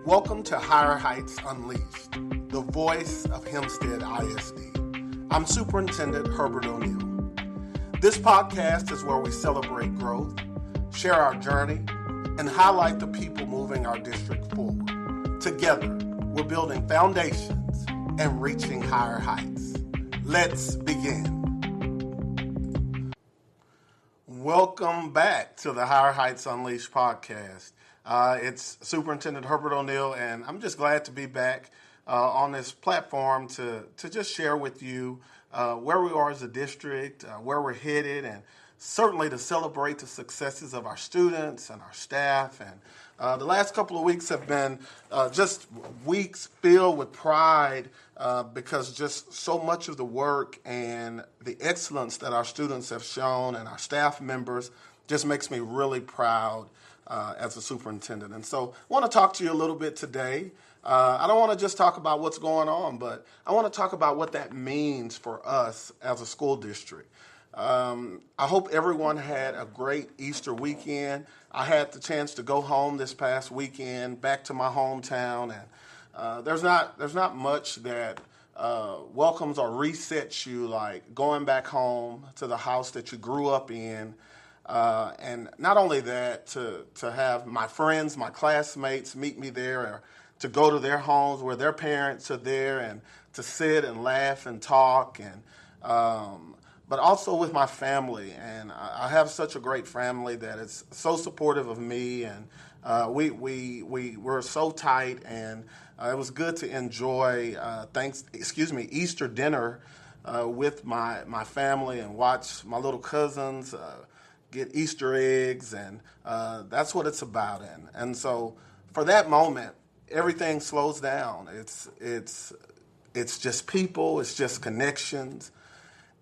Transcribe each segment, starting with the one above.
Welcome to HigherHeights Unleashed, the voice of Hempstead ISD. I'm Superintendent Herbert O'Neil. This podcast is where we celebrate growth, share our journey, and highlight the people moving our district forward. Together, we're building foundations and reaching higher heights. Let's begin. Welcome back to the HigherHeights Unleashed podcast. It's Superintendent Herbert O'Neil, and I'm just glad to be back on this platform to just share with you where we are as a district, where we're headed, and certainly to celebrate the successes of our students and our staff. And the last couple of weeks have been just weeks filled with pride because just so much of the work and the excellence that our students have shown and our staff members just makes me really proud as a superintendent. And so I want to talk to you a little bit today. I don't want to just talk about what's going on, but I want to talk about what that means for us as a school district. I hope everyone had a great Easter weekend. I had the chance to go home this past weekend, back to my hometown, and there's not much that welcomes or resets you like going back home to the house that you grew up in. And not only that, to have my friends, my classmates meet me there, or to go to their homes where their parents are there and to sit and laugh and talk, and but also with my family. And I have such a great family that is so supportive of me, and we're so tight, and it was good to enjoy Easter dinner with my family and watch my little cousins get Easter eggs, and that's what it's about. And so for that moment, everything slows down. It's just people, it's just connections.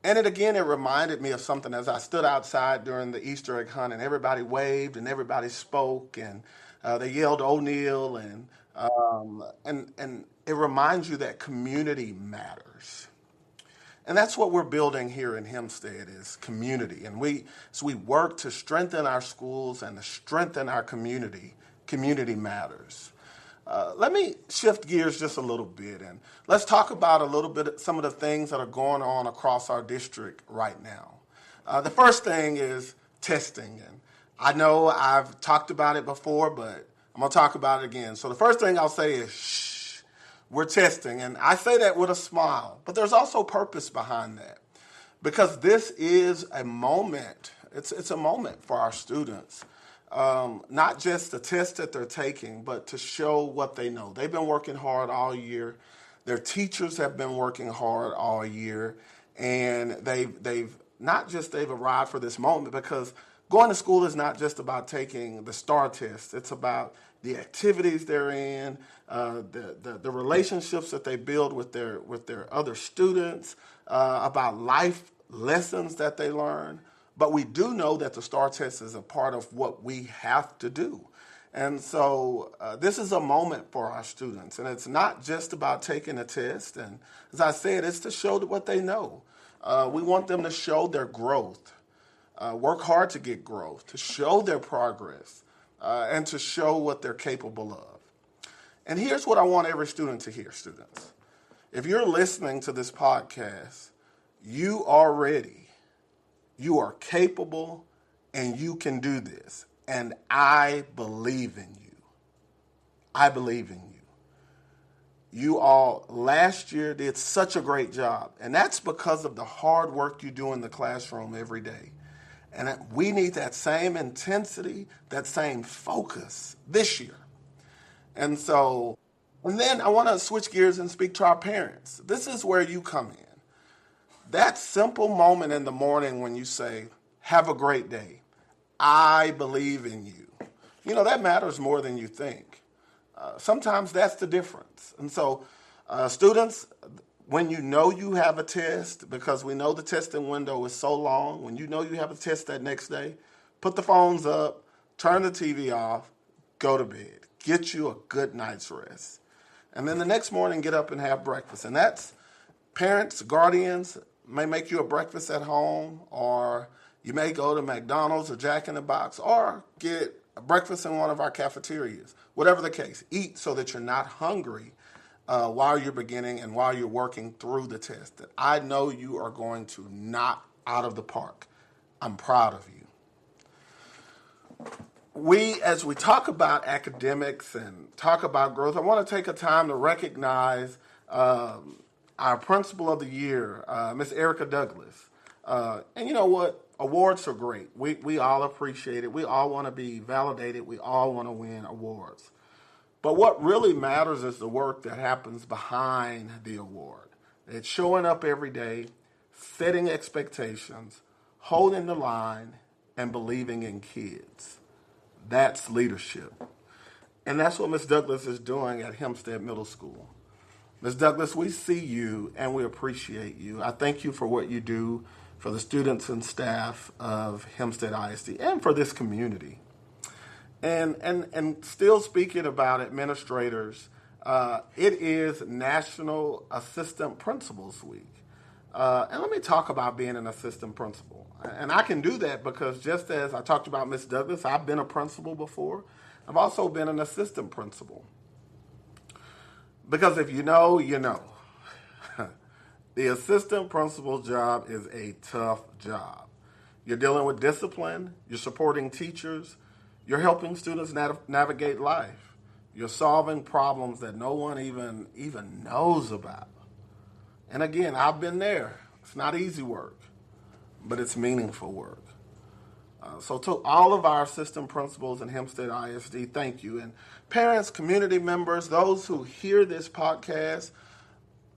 And it reminded me of something as I stood outside during the Easter egg hunt, and everybody waved and everybody spoke, and they yelled O'Neil, and it reminds you that community matters. And that's what we're building here in Hempstead, is community. And we work to strengthen our schools and to strengthen our community. Community matters. Let me shift gears just a little bit, and let's talk about a little bit some of the things that are going on across our district right now. The first thing is testing. And I know I've talked about it before, but I'm going to talk about it again. So the first thing I'll say is, shh. We're testing, and I say that with a smile, but there's also purpose behind that, because this is a moment. It's a moment for our students, not just the test that they're taking, but to show what they know. They've been working hard all year. Their teachers have been working hard all year, and they've arrived for this moment, because going to school is not just about taking the STAR test. It's about the activities they're in, the relationships that they build with their other students, about life lessons that they learn. But we do know that the STAR test is a part of what we have to do. And so this is a moment for our students. And it's not just about taking a test. And as I said, it's to show what they know. We want them to show their growth, work hard to get growth, to show their progress, and to show what they're capable of. And here's what I want every student to hear, students. If you're listening to this podcast, you are ready, you are capable, and you can do this. And I believe in you. I believe in you. You all last year did such a great job, and that's because of the hard work you do in the classroom every day. And we need that same intensity, that same focus this year. And then I want to switch gears and speak to our parents. This is where you come in. That simple moment in the morning when you say, have a great day. I believe in you. You know, that matters more than you think. Sometimes that's the difference. And so students, when you know you have a test, because we know the testing window is so long, when you know you have a test that next day, put the phones up, turn the TV off, go to bed. Get you a good night's rest. And then the next morning, get up and have breakfast. And that's parents, guardians may make you a breakfast at home, or you may go to McDonald's or Jack in the Box, or get breakfast in one of our cafeterias, whatever the case. Eat so that you're not hungry while you're beginning and while you're working through the test. That I know you are going to knock out of the park. I'm proud of you. As we talk about academics and talk about growth, I want to take a time to recognize our principal of the year, Miss Erica Douglas. And you know what? Awards are great. We all appreciate it. We all want to be validated. We all want to win awards. But what really matters is the work that happens behind the award. It's showing up every day, setting expectations, holding the line, and believing in kids. That's leadership. And that's what Ms. Douglas is doing at Hempstead Middle School. Ms. Douglas, we see you and we appreciate you. I thank you for what you do for the students and staff of Hempstead ISD and for this community. And still speaking about administrators, it is National Assistant Principals Week. And let me talk about being an assistant principal. And I can do that because just as I talked about Ms. Douglas, I've been a principal before. I've also been an assistant principal. Because if you know, you know. The assistant principal job is a tough job. You're dealing with discipline, you're supporting teachers, you're helping students navigate life. You're solving problems that no one even knows about. And again, I've been there. It's not easy work, but it's meaningful work. So to all of our assistant principals in Hempstead ISD, thank you. And parents, community members, those who hear this podcast,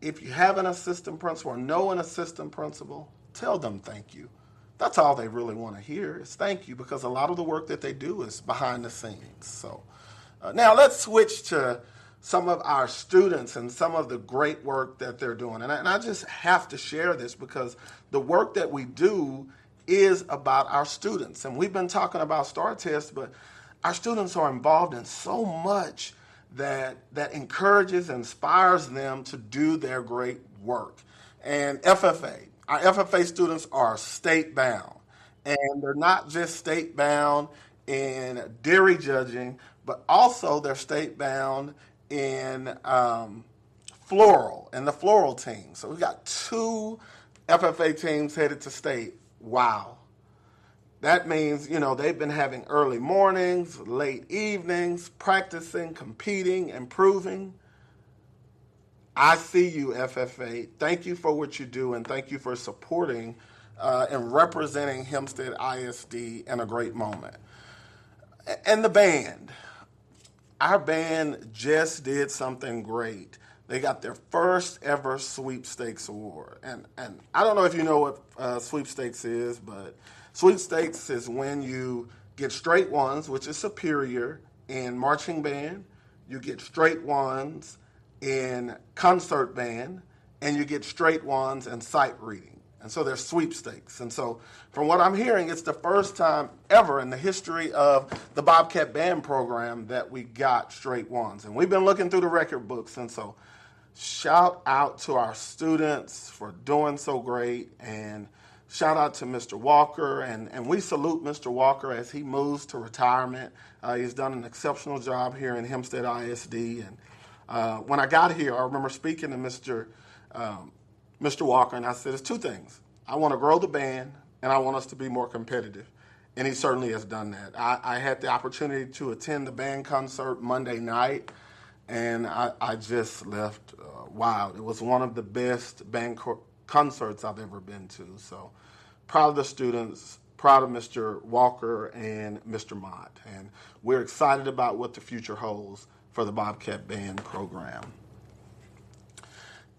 if you have an assistant principal or know an assistant principal, tell them thank you. That's all they really want to hear is thank you, because a lot of the work that they do is behind the scenes. So now let's switch to some of our students and some of the great work that they're doing. And I just have to share this because the work that we do is about our students. And we've been talking about STAR tests, but our students are involved in so much that encourages, inspires them to do their great work. And FFA, our FFA students are state bound. And they're not just state bound in dairy judging, but also they're state bound in floral, and the floral team. So we've got 2 FFA teams headed to state. Wow. That means, they've been having early mornings, late evenings, practicing, competing, improving. I see you, FFA. Thank you for what you do, and thank you for supporting and representing Hempstead ISD in a great moment. And the band. Our band just did something great. They got their first ever Sweepstakes award. And I don't know if you know what Sweepstakes is, but Sweepstakes is when you get straight ones, which is superior, in marching band. You get straight ones in concert band, and you get straight ones in sight reading. And so there's sweepstakes. And so from what I'm hearing, it's the first time ever in the history of the Bobcat band program that we got straight ones. And we've been looking through the record books. And so shout out to our students for doing so great. And shout out to Mr. Walker. And we salute Mr. Walker as he moves to retirement. He's done an exceptional job here in Hempstead ISD. And when I got here, I remember speaking to Mr. Walker, and I said, there's 2 things. I want to grow the band, and I want us to be more competitive. And he certainly has done that. I had the opportunity to attend the band concert Monday night, and I just left wild. It was one of the best band concerts I've ever been to. So proud of the students, proud of Mr. Walker and Mr. Mott. And we're excited about what the future holds for the Bobcat band program.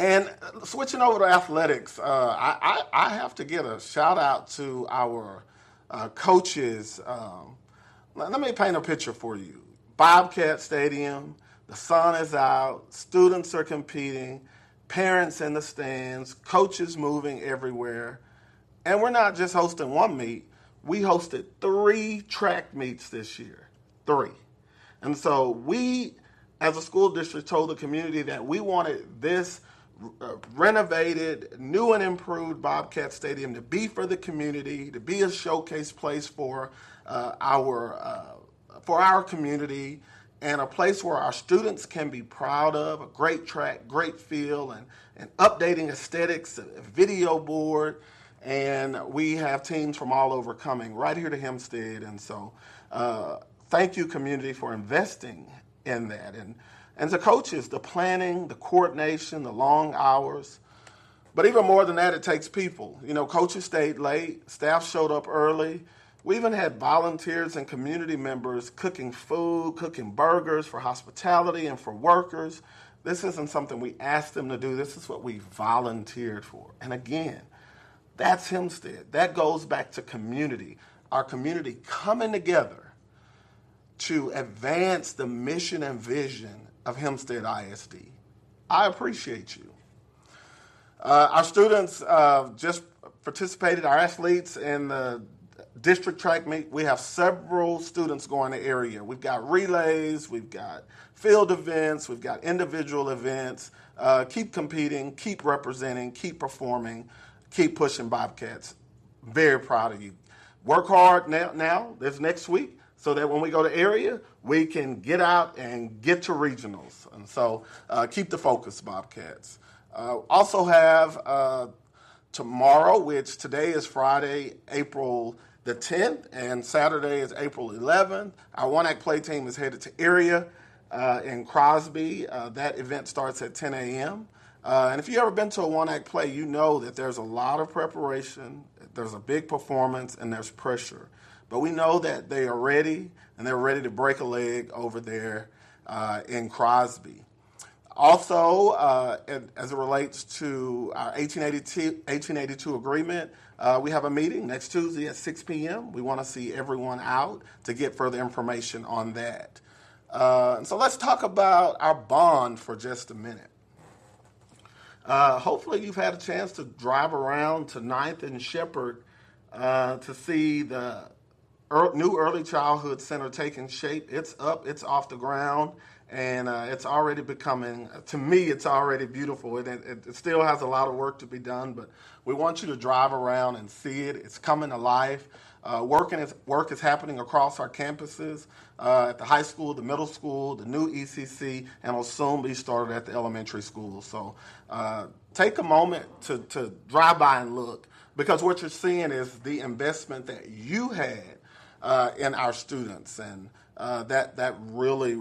And switching over to athletics, I have to give a shout out to our coaches. Let me paint a picture for you. Bobcat Stadium, the sun is out, students are competing, parents in the stands, coaches moving everywhere. And we're not just hosting one meet. We hosted 3 track meets this year, 3. And so we, as a school district, told the community that we wanted this renovated, new and improved Bobcat Stadium to be for the community, to be a showcase place for our for our community and a place where our students can be proud of, a great track, great field, and updating aesthetics, a video board. And we have teams from all over coming right here to Hempstead. And so thank you, community, for investing in that. And the coaches, the planning, the coordination, the long hours. But even more than that, it takes people. You know, coaches stayed late, staff showed up early. We even had volunteers and community members cooking food, cooking burgers for hospitality and for workers. This isn't something we asked them to do. This is what we volunteered for. And again, that's Hempstead. That goes back to community. Our community coming together to advance the mission and vision of Hempstead ISD. I appreciate you. Our students just participated, our athletes in the district track meet. We have several students going to area. We've got relays, we've got field events, we've got individual events. Keep competing, keep representing, keep performing, keep pushing Bobcats. Very proud of you. Work hard now this next week so that when we go to area, we can get out and get to regionals. And so keep the focus, Bobcats. Also have tomorrow, which today is Friday, April the 10th, and Saturday is April 11th. Our one-act play team is headed to area in Crosby. That event starts at 10 a.m. And if you've ever been to a one-act play, you know that there's a lot of preparation, there's a big performance, and there's pressure. But we know that they are ready, and they're ready to break a leg over there in Crosby. Also, as it relates to our 1882 agreement, we have a meeting next Tuesday at 6 p.m. We want to see everyone out to get further information on that. And so let's talk about our bond for just a minute. Hopefully you've had a chance to drive around to 9th and Shepherd to see the new Early Childhood Center taking shape. It's up, it's off the ground. And it's already becoming, to me, it's already beautiful. It still has a lot of work to be done, but we want you to drive around and see it. It's coming to life. Work is happening across our campuses, at the high school, the middle school, the new ECC, and will soon be started at the elementary school. So take a moment to drive by and look, because what you're seeing is the investment that you had in our students, and that really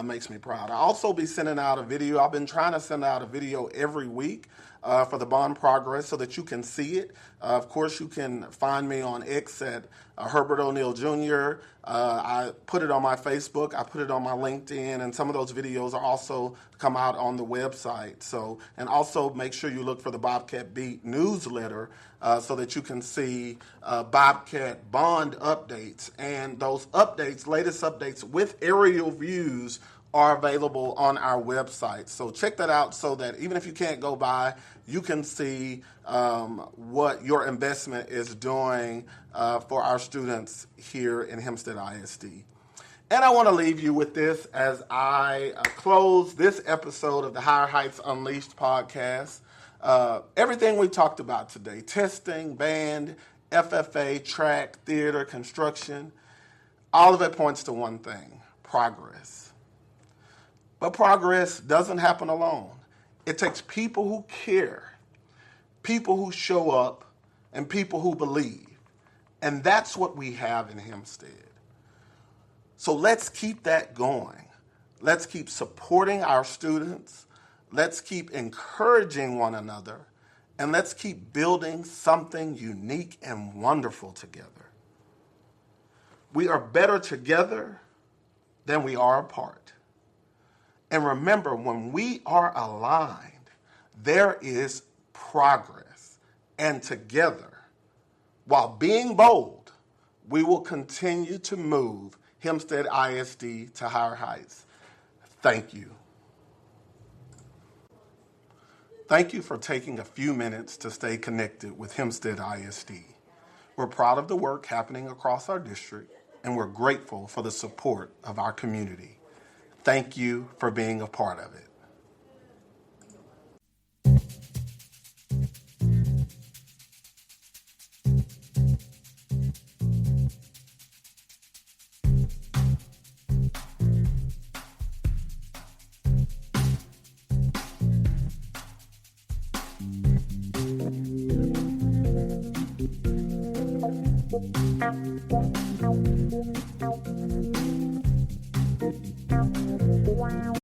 makes me proud. I'll also be sending out a video. I've been trying to send out a video every week for the bond progress so that you can see it. Of course, you can find me on X at Herbert O'Neil Jr. I put it on my Facebook. I put it on my LinkedIn, and some of those videos are also come out on the website. So, and also make sure you look for the Bobcat Beat newsletter so that you can see Bobcat bond updates. And those updates, latest updates with aerial views, are available on our website. So check that out so that even if you can't go by, you can see what your investment is doing for our students here in Hempstead ISD. And I want to leave you with this as I close this episode of the HigherHeights Unleashed podcast. Everything we talked about today, testing, band, FFA, track, theater, construction, all of it points to one thing: progress. But progress doesn't happen alone. It takes people who care, people who show up, and people who believe. And that's what we have in Hempstead. So let's keep that going. Let's keep supporting our students. Let's keep encouraging one another. And let's keep building something unique and wonderful together. We are better together than we are apart. And remember, when we are aligned, there is progress. And together, while being bold, we will continue to move Hempstead ISD to higher heights. Thank you. Thank you for taking a few minutes to stay connected with Hempstead ISD. We're proud of the work happening across our district, and we're grateful for the support of our community. Thank you for being a part of it.